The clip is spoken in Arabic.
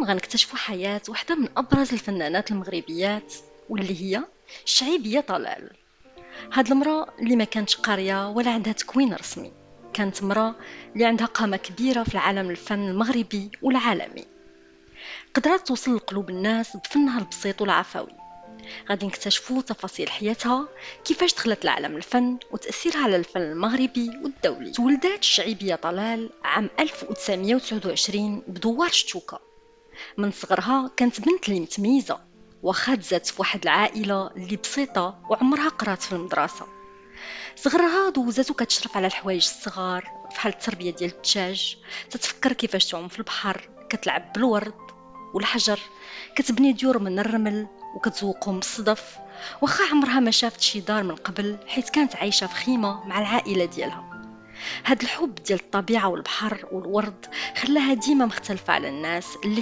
اليوم غنكتشفوا حياة واحدة من أبرز الفنانات المغربيات، واللي هي الشعيبية طلال. هاد المرأة اللي ما كانتش قارية ولا عندها تكوين رسمي، كانت مرأة اللي عندها قامة كبيرة في العالم الفن المغربي والعالمي. قدرت توصل لقلوب الناس بفنها البسيط والعفوي. غادي نكتشفوا تفاصيل حياتها، كيفاش دخلت لعالم الفن وتأثيرها على الفن المغربي والدولي. تولدت الشعيبية طلال عام 1929 بدوار شتوكا. من صغرها كانت بنت اللي متميزة، واخا تزات في واحد العائلة اللي بسيطة وعمرها قرات في المدرسة. صغرها دوزاتو كتشرف على الحوايج الصغار بحال التربية ديال الدجاج، تتفكر كيفاش تعوم في البحر، كتلعب بالورد والحجر، كتبني ديور من الرمل وكتزوقهم بالصدف. واخا عمرها ما شافت شي دار من قبل، حيت كانت عايشة في خيمة مع العائلة ديالها. هاد الحب ديال الطبيعة والبحر والورد خلاها ديما مختلفة على الناس اللي